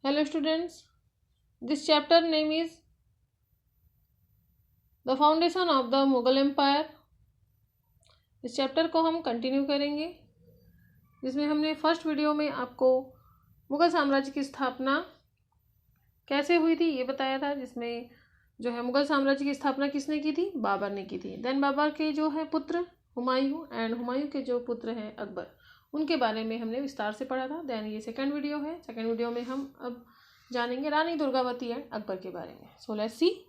Hello students, this chapter name is The Foundation of the Mughal Empire। इस chapter को हम continue करेंगे, जिसमें हमने फर्स्ट वीडियो में आपको मुग़ल साम्राज्य की स्थापना कैसे हुई थी ये बताया था, जिसमें जो है मुग़ल साम्राज्य की स्थापना किसने की थी? बाबर ने की थी। देन बाबर के जो है पुत्र हुमायूं एंड हुमायूं के जो पुत्र हैं अकबर, उनके बारे में हमने विस्तार से पढ़ा था। देन ये सेकंड वीडियो है। सेकंड वीडियो में हम अब जानेंगे रानी दुर्गावती एंड अकबर के बारे में। So let's see.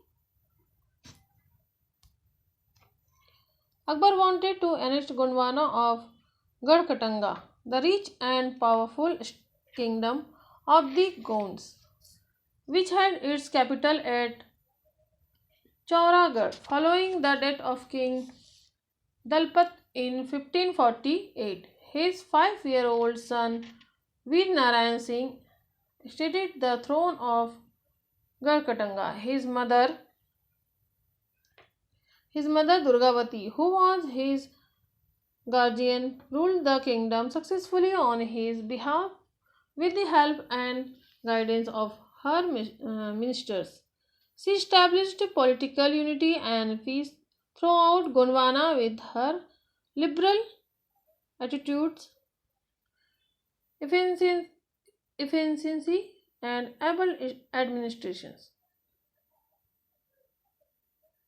Akbar wanted to annex Gondwana of Gadkatanga, the rich and powerful kingdom of the Gonds, which had its capital at Chauragarh. Following the death of King Dalpat in 1548, his 5-year-old son Veer Narayan Singh succeeded the throne of Gadkatanga. His mother Durgavati, who was his guardian, ruled the kingdom successfully on his behalf with the help and guidance of her ministers. She established political unity and peace throughout Gondwana with her liberal attitudes, efficiency, and able administrations.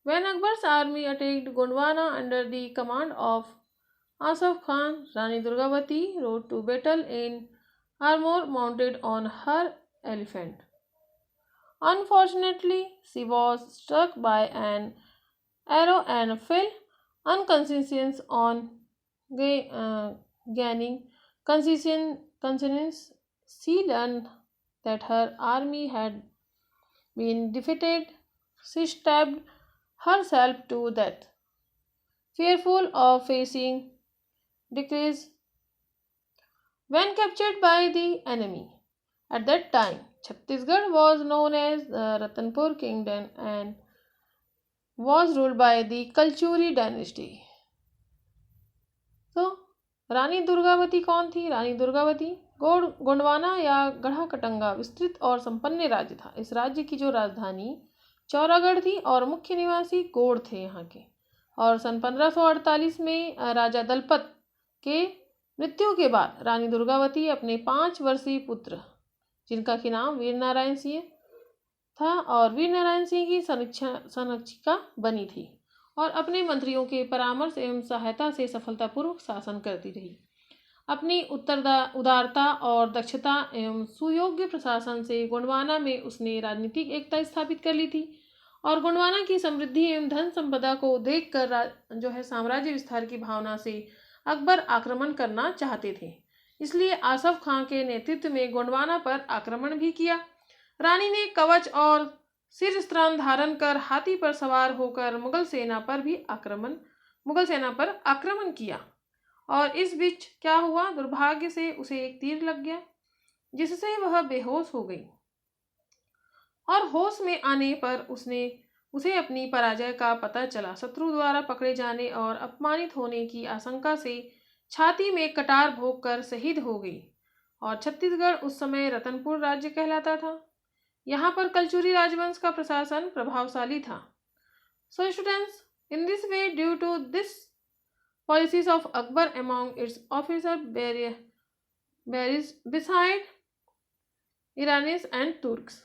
When Akbar's army attacked Gondwana under the command of Asaf Khan, Rani Durgavati rode to battle in armor mounted on her elephant. Unfortunately, she was struck by an arrow and fell unconscious. On gaining consciousness, she learned that her army had been defeated. She stabbed herself to death, fearful of facing decrease when captured by the enemy. At that time, Chhattisgarh was known as the Ratanpur Kingdom and was ruled by the Kalchuri dynasty. तो रानी दुर्गावती कौन थी? रानी दुर्गावती गोंडवाना या गढ़ाकटंगा विस्तृत और संपन्न राज्य था। इस राज्य की जो राजधानी चौरागढ़ थी और मुख्य निवासी गोड़ थे यहाँ के। और सन 1548 में राजा दलपत के मृत्यु के बाद रानी दुर्गावती अपने 5 वर्षीय पुत्र, जिनका कि नाम वीर नारायण सिंह था, और वीर नारायण सिंह की संरक्षिका बनी थी और अपने मंत्रियों के परामर्श एवं सहायता से सफलतापूर्वक शासन करती रही। अपनी उदारता और दक्षता एवं सुयोग्य प्रशासन से गोंडवाना में उसने राजनीतिक एकता स्थापित कर ली थी और गोंडवाना की समृद्धि एवं धन संपदा को देखकर जो है साम्राज्य विस्तार की भावना से अकबर आक्रमण करना चाहते थे। इसलिए आसफ खां के नेतृत्व में गोंडवाना पर आक्रमण भी किया। रानी ने कवच और शिरस्त्राण धारण कर हाथी पर सवार होकर मुगल सेना पर आक्रमण किया। और इस बीच क्या हुआ? दुर्भाग्य से उसे एक तीर लग गया, जिससे वह बेहोश हो गई और होश में आने पर उसे अपनी पराजय का पता चला। शत्रु द्वारा पकड़े जाने और अपमानित होने की आशंका से छाती में कटार भोग कर शहीद हो गई। और छत्तीसगढ़ उस समय रतनपुर राज्य कहलाता था। यहाँ पर कलचुरी राजवंश का प्रशासन प्रभावशाली था। So students, in this way, due to this policies of Akbar among its officers varies beside Iranis and Turks।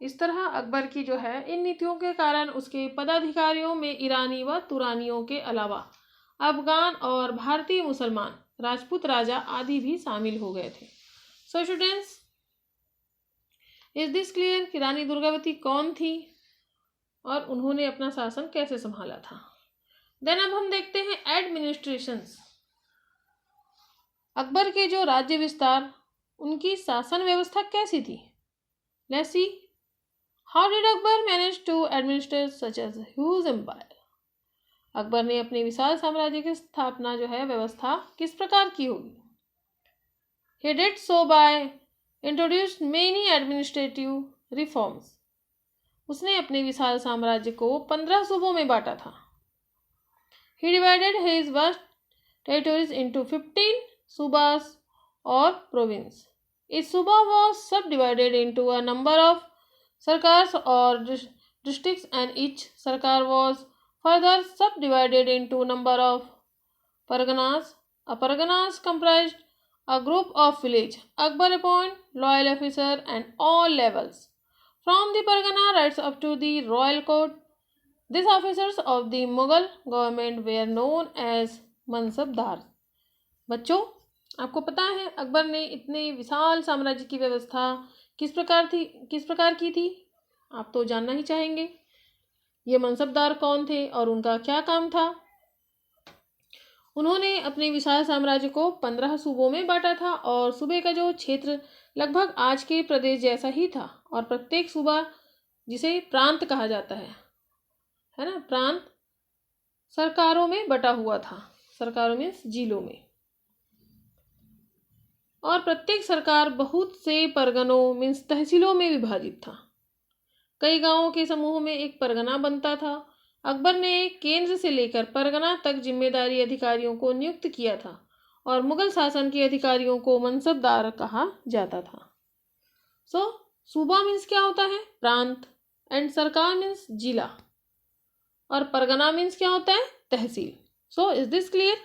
इस तरह अकबर की जो है इन नीतियों के कारण उसके पदाधिकारियों में ईरानी व तुरानियों के अलावा अफगान और भारतीय मुसलमान राजपूत राजा आदि भी शामिल हो गए थे। सो स्टूडेंट्स, इज दिस क्लियर कि रानी दुर्गावती कौन थी और उन्होंने अपना शासन कैसे संभाला था? देन अब हम देखते हैं एडमिनिस्ट्रेशंस। अकबर के जो राज्य विस्तार, उनकी शासन व्यवस्था कैसी थी? Let's see, how did Akbar manage to administrate such as huge empire. Akbar ने अपने विशाल साम्राज्य की स्थापना जो है व्यवस्था किस प्रकार की होगी? He did so by introduced many administrative reforms. उसने अपने विशाल साम्राज्य को 15 सूबों में बांटा था। He divided his vast territories into 15 subas or provinces, Each Suba was subdivided into a number of sarkars or districts, and each sarkar was further subdivided into number of parganas. A parganas comprised a group of village. Akbar appointed loyal officer at all levels, from the pargana rights up to the royal court. These officers of the Mughal government were known as mansabdar. बच्चों, आपको पता है अकबर ने इतने विशाल साम्राज्य की व्यवस्था किस प्रकार की थी? आप तो जानना ही चाहेंगे। ये मनसबदार कौन थे और उनका क्या काम था? उन्होंने अपने विशाल साम्राज्य को 15 सूबों में बांटा था और सूबे का जो क्षेत्र लगभग आज के प्रदेश जैसा ही था, और प्रत्येक सूबा जिसे प्रांत कहा जाता है ना, प्रांत सरकारों में बटा हुआ था। सरकारों में जिलों में, और प्रत्येक सरकार बहुत से परगनों मीन्स तहसीलों में विभाजित था। कई गांवों के समूह में एक परगना बनता था। अकबर ने केंद्र से लेकर परगना तक जिम्मेदारी अधिकारियों को नियुक्त किया था, और मुगल शासन के अधिकारियों को मनसबदार कहा जाता था। सूबा मीन्स क्या होता है? प्रांत, एंड सरकार मीन्स जिला, और परगना मीन्स क्या होता है? तहसील। इज दिस क्लियर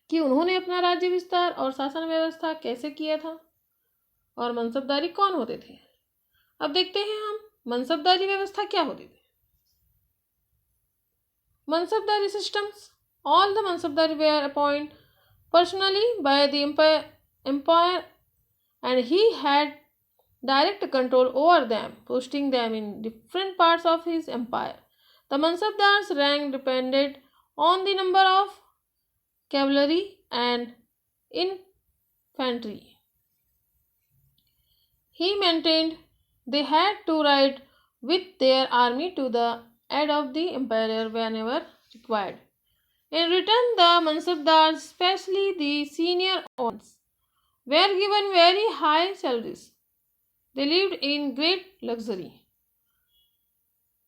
कि उन्होंने अपना राज्य विस्तार और शासन व्यवस्था कैसे किया था, और मनसबदारी कौन होते थे? अब देखते हैं हम मनसबदारी व्यवस्था क्या होती थी। मनसबदारी systems. All the mansabdar were appointed personally by the empire, and he had direct control over them, posting them in different parts of his empire. The mansabdar's rank depended on the number of cavalry and infantry he maintained. They had to ride with their army to the aid of the emperor whenever required. In return, the mansabdars, especially the senior ones, were given very high salaries. They lived in great luxury.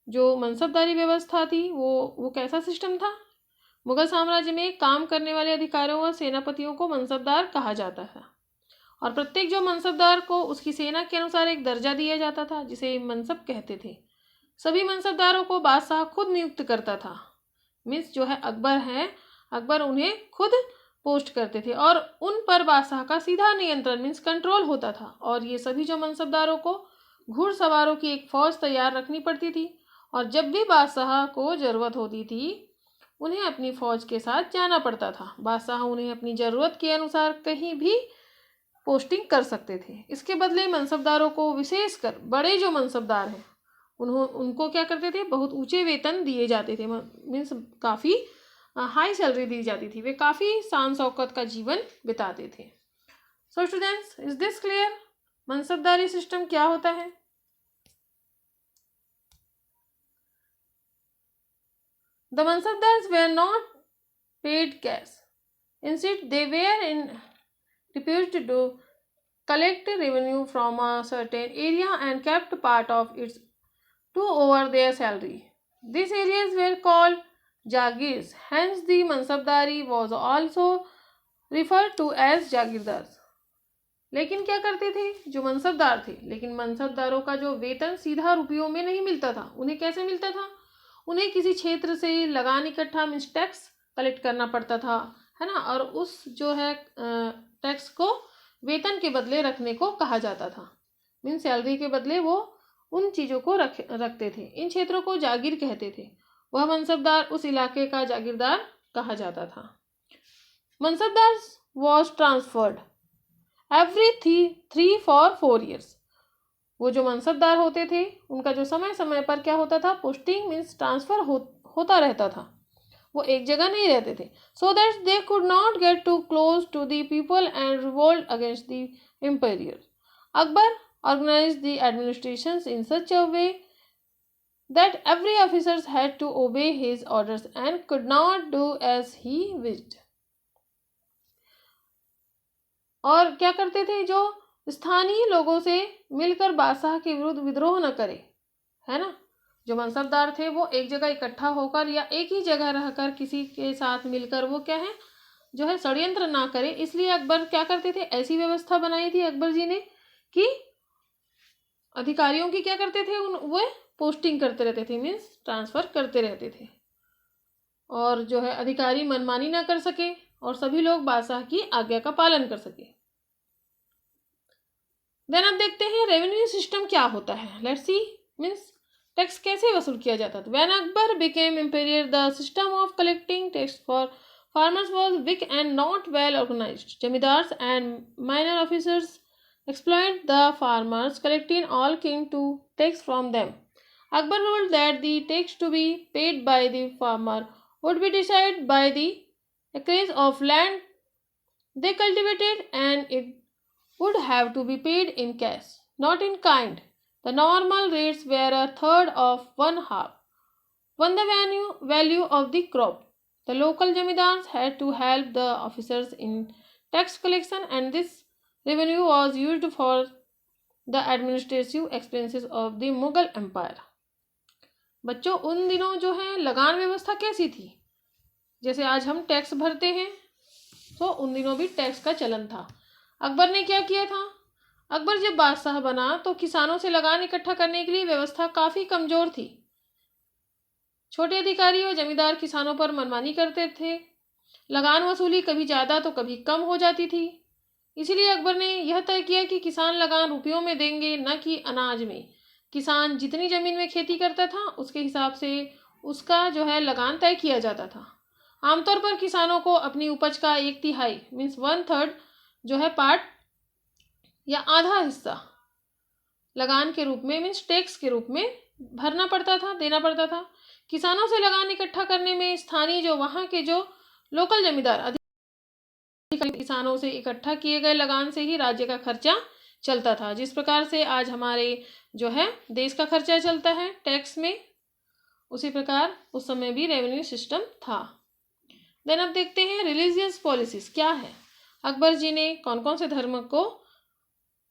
जो मनसबदारी व्यवस्था थी वो कैसा system था? मुगल साम्राज्य में काम करने वाले अधिकारियों व सेनापतियों को मनसबदार कहा जाता है, और प्रत्येक जो मनसबदार को उसकी सेना के अनुसार एक दर्जा दिया जाता था, जिसे मनसब कहते थे। सभी मनसबदारों को बादशाह खुद नियुक्त करता था। मीन्स जो है अकबर उन्हें खुद पोस्ट करते थे, और उन पर बादशाह का सीधा नियंत्रण मीन्स कंट्रोल होता था। और ये सभी जो मनसबदारों को घुड़सवारों की एक फौज तैयार रखनी पड़ती थी, और जब भी बादशाह को ज़रूरत होती थी उन्हें अपनी फौज के साथ जाना पड़ता था। बादशाह उन्हें अपनी ज़रूरत के अनुसार कहीं भी पोस्टिंग कर सकते थे। इसके बदले मनसबदारों को, विशेषकर बड़े जो मनसबदार हैं, उनको क्या करते थे? बहुत ऊंचे वेतन दिए जाते थे। मीन्स काफ़ी हाई सैलरी दी जाती थी। वे काफ़ी शान शौकत का जीवन बिताते थे। सो students, is this clear? मनसबदारी system क्या होता है? The mansabdars were not paid cash. Instead, they were deputed to collect revenue from a certain area and kept part of it to over their salary. These areas were called jagirs. Hence, the mansabdari was also referred to as jagirdars. लेकिन क्या करते थे जो मनसबदार थे? लेकिन मनसबदारों का जो वेतन सीधा रुपयों में नहीं मिलता था। उन्हें कैसे मिलता था? उन्हें किसी क्षेत्र से लगान इकट्ठा मीन्स टैक्स कलेक्ट करना पड़ता था, है ना, और उस जो है टैक्स को वेतन के बदले रखने को कहा जाता था। मीन्स सैलरी के बदले वो उन चीज़ों को रखते थे। इन क्षेत्रों को जागीर कहते थे। वह मनसबदार उस इलाके का जागीरदार कहा जाता था। Mansabdar was transferred every 3-4 years। वो जो मनसबदार होते थे उनका जो समय समय पर क्या होता था? पोस्टिंग मीन्स ट्रांसफ़र होता रहता था। वो एक जगह नहीं रहते थे। So that they could not get to close to the people and revolt against the empire. Akbar organized the administrations in such a way that every officer had to obey his orders and could not do as he wished. और क्या करते थे? जो स्थानीय लोगों से मिलकर बादशाह के विरुद्ध विद्रोह न करे, है ना। जो मनसबदार थे वो एक जगह इकट्ठा होकर या एक ही जगह रहकर किसी के साथ मिलकर वो क्या है जो है षड्यंत्र ना करे। इसलिए अकबर क्या करते थे? ऐसी व्यवस्था बनाई थी अकबर जी ने कि अधिकारियों की क्या करते थे, वो पोस्टिंग करते रहते थे, मीन्स ट्रांसफर करते रहते थे, और जो है अधिकारी मनमानी ना कर सके और सभी लोग बादशाह की आज्ञा का पालन कर सके। देन अब देखते हैं रेवेन्यू सिस्टम क्या होता है। लेट्स सी, मीन्स टैक्स कैसे वसूल किया जाता था। When Akbar became emperor the system of collecting tax for farmers was weak and not well organised. Zamindars and minor officers exploit the farmers, collecting all king to tax from them. Akbar ruled that the tax to be paid by the farmer would be decided by the acreage of land they cultivated, and it would have to be paid in cash, not in kind. The normal rates were a third of one the value of the crop. The local jamidars had to help the officers in tax collection, and this revenue was used for the administrative expenses of the Mughal Empire. बच्चों, उन दिनों जो है लगान व्यवस्था कैसी थी? जैसे आज हम टैक्स भरते हैं, तो उन दिनों भी टैक्स का चलन था। अकबर ने क्या किया था? अकबर जब बादशाह बना तो किसानों से लगान इकट्ठा करने के लिए व्यवस्था काफ़ी कमज़ोर थी। छोटे अधिकारी और जमींदार किसानों पर मनमानी करते थे। लगान वसूली कभी ज़्यादा तो कभी कम हो जाती थी। इसलिए अकबर ने यह तय किया कि किसान लगान रुपयों में देंगे, न कि अनाज में। किसान जितनी ज़मीन में खेती करता था उसके हिसाब से उसका जो है लगान तय किया जाता था। आमतौर पर किसानों को अपनी उपज का 1/3 मीन्स 1/3 जो है पार्ट या आधा हिस्सा लगान के रूप में, मीन्स टैक्स के रूप में भरना पड़ता था, देना पड़ता था। किसानों से लगान इकट्ठा करने में स्थानीय जो वहाँ के जो लोकल जमींदार किसानों से इकट्ठा किए गए लगान से ही राज्य का खर्चा चलता था। जिस प्रकार से आज हमारे जो है देश का खर्चा चलता है टैक्स में, उसी प्रकार उस समय भी रेवेन्यू सिस्टम था। देन अब देखते हैं रिलीजियस पॉलिसीज क्या है। अकबर जी ने कौन कौन से धर्म को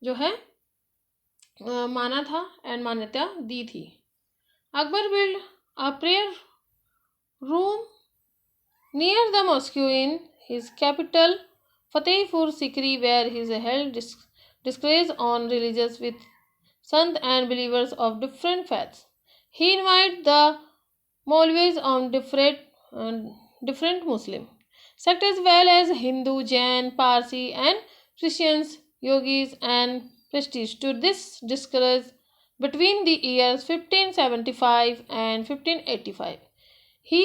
जो है माना था एंड मान्यता दी थी। Akbar build a prayer room near the mosque in his capital Fatehpur Sikri, where he held discourse on religious with sant and believers of different faiths. He invited the Maulvis on different Muslim sects as well as Hindu, Jain, Parsi and Christians, yogis and priests to this discourse between the years 1575 and 1585. He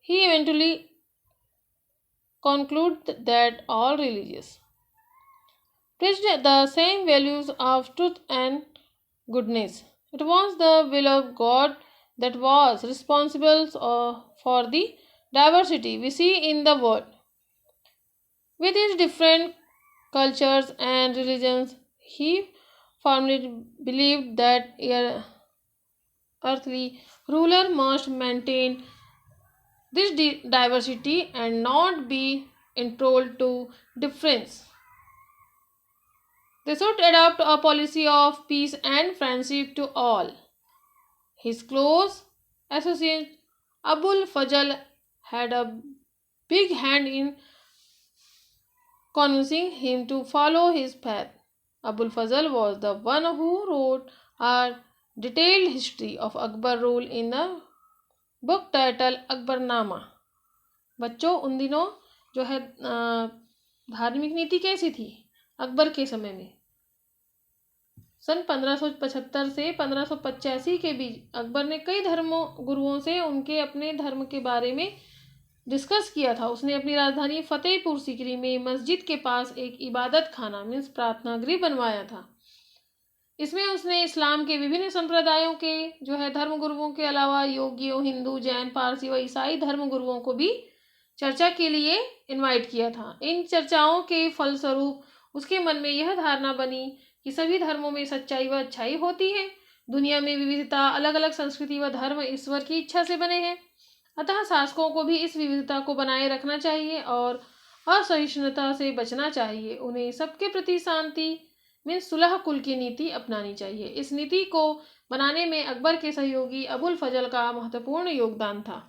eventually conclude that all religions preached the same values of truth and goodness. It was the will of God that was responsible for the diversity we see in the world. With its different cultures and religions, he firmly believed that earthly ruler must maintain this diversity and not be entitled to difference. They should adopt a policy of peace and friendship to all. His close associate Abul Fazl had a big hand in convincing him to follow his path. Abul Fazl was the one who wrote a detailed history of Akbar rule in the book title Akbarnama. बच्चों, उन दिनों जो है धार्मिक नीति कैसी थी अकबर के समय में? सन 1575 से 1585 के बीच अकबर ने कई धर्मों गुरुओं से उनके अपने धर्म के बारे में डिस्कस किया था। उसने अपनी राजधानी फतेहपुर सीकरी में मस्जिद के पास एक इबादत खाना मीन्स प्रार्थना गृह बनवाया था। इसमें उसने इस्लाम के विभिन्न संप्रदायों के जो है धर्म गुरुओं के अलावा योगियों, हिंदू, जैन, पारसी व ईसाई धर्म गुरुओं को भी चर्चा के लिए इनवाइट किया था। इन चर्चाओं के फलस्वरूप उसके मन में यह धारणा बनी कि सभी धर्मों में सच्चाई व अच्छाई होती है। दुनिया में विविधता, अलग अलग संस्कृति व धर्म ईश्वर की इच्छा से बने हैं, अतः शासकों को भी इस विविधता को बनाए रखना चाहिए और असहिष्णुता से बचना चाहिए। उन्हें सबके प्रति शांति में सुलह कुल की नीति अपनानी चाहिए। इस नीति को बनाने में अकबर के सहयोगी अबुल फजल का महत्वपूर्ण योगदान था।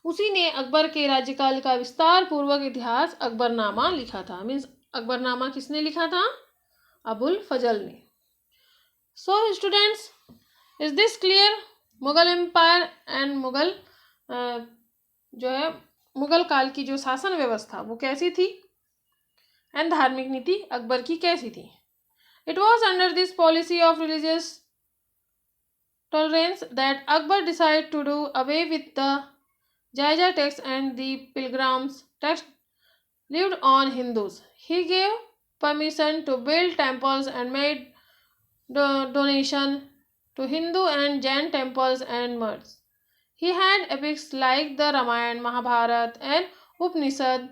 उसी ने अकबर के राज्यकाल का विस्तार पूर्वक इतिहास अकबरनामा लिखा था। मीन्स अकबरनामा किसने लिखा था? अबुल फजल ने। So students, is this clear? Mughal empire and Mughal जो है मुगल काल की जो शासन व्यवस्था वो कैसी थी, एंड धार्मिक नीति अकबर की कैसी थी? It was under this policy of religious tolerance that Akbar decided to do away with the Jaija tax and the pilgrims tax levied on Hindus. He gave permission to build temples and made donation to Hindu and Jain temples and mosques. He had epics like the Ramayana, Mahabharata, and Upanishad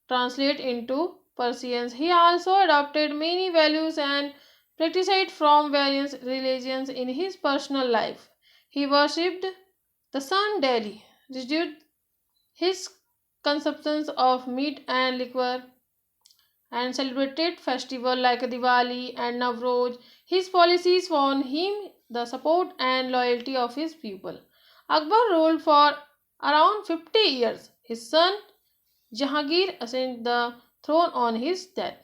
translated into Persian. He also adopted many values and practiced from various religions in his personal life. He worshipped the sun daily, reduced his consumption of meat and liquor, and celebrated festivals like Diwali and Navroz. His policies won him the support and loyalty of his people. Akbar ruled for around 50 years. His son Jahangir ascended the throne on his death.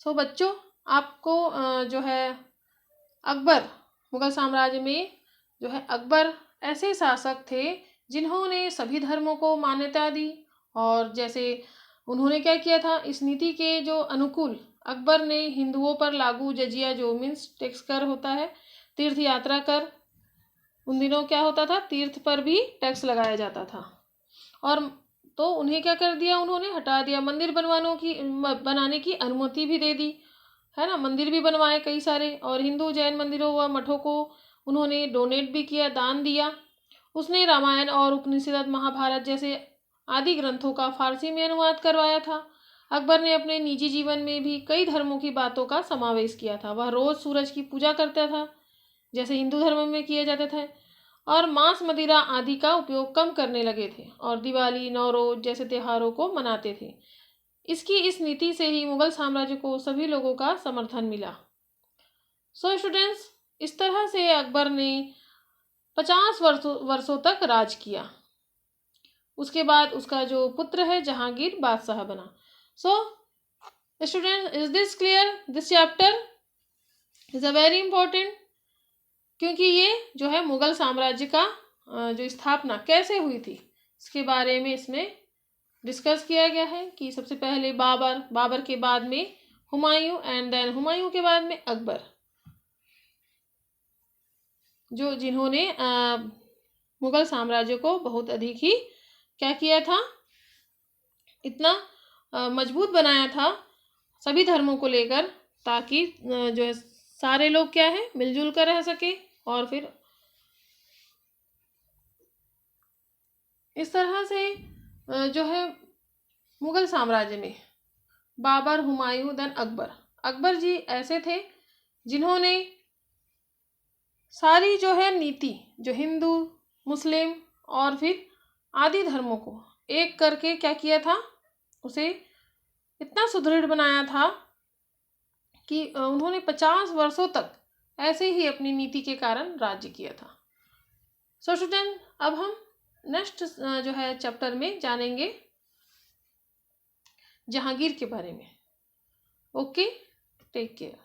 सो बच्चों, आपको जो है अकबर, मुगल साम्राज्य में जो है अकबर ऐसे शासक थे जिन्होंने सभी धर्मों को मान्यता दी। और जैसे उन्होंने क्या किया था, इस नीति के जो अनुकूल अकबर ने हिंदुओं पर लागू जजिया, जो मीन्स टैक्स कर होता है, तीर्थ यात्रा कर, उन दिनों क्या होता था, तीर्थ पर भी टैक्स लगाया जाता था। और तो उन्हें क्या कर दिया, उन्होंने हटा दिया। मंदिर बनाने की अनुमति भी दे दी, है ना, मंदिर भी बनवाए कई सारे। और हिंदू जैन मंदिरों व मठों को उन्होंने डोनेट भी किया, दान दिया। उसने रामायण और उपनिषद, महाभारत जैसे आदि ग्रंथों का फारसी में अनुवाद करवाया था। अकबर ने अपने निजी जीवन में भी कई धर्मों की बातों का समावेश किया था। वह रोज सूरज की पूजा करता था, जैसे हिंदू धर्म में किए जाते थे, और मांस, मदिरा आदि का उपयोग कम करने लगे थे, और दिवाली, नवरोज जैसे त्योहारों को मनाते थे। इसकी इस नीति से ही मुगल साम्राज्य को सभी लोगों का समर्थन मिला। सो स्टूडेंट्स, इस तरह से अकबर ने 50 वर्षों तक राज किया। उसके बाद उसका जो पुत्र है जहांगीर बादशाह बना। सो students, is this clear? This chapter is a very important, क्योंकि ये जो है मुगल साम्राज्य का जो स्थापना कैसे हुई थी इसके बारे में इसमें डिस्कस किया गया है। कि सबसे पहले बाबर के बाद में हुमायूं, एंड देन हुमायूं के बाद में अकबर, जो जिन्होंने मुगल साम्राज्य को बहुत अधिक ही क्या किया था, इतना मजबूत बनाया था सभी धर्मों को लेकर, ताकि जो है सारे लोग क्या है, मिलजुल कर रह सके। और फिर इस तरह से जो है मुगल साम्राज्य में बाबर, हुमायूं, देन अकबर जी ऐसे थे जिन्होंने सारी जो है नीति, जो हिंदू, मुस्लिम और फिर आदि धर्मों को एक करके क्या किया था, उसे इतना सुदृढ़ बनाया था कि उन्होंने 50 वर्षों तक ऐसे ही अपनी नीति के कारण राज्य किया था। सो स्टूडेंट, अब हम नेक्स्ट जो है चैप्टर में जानेंगे जहांगीर के बारे में। Okay, take care.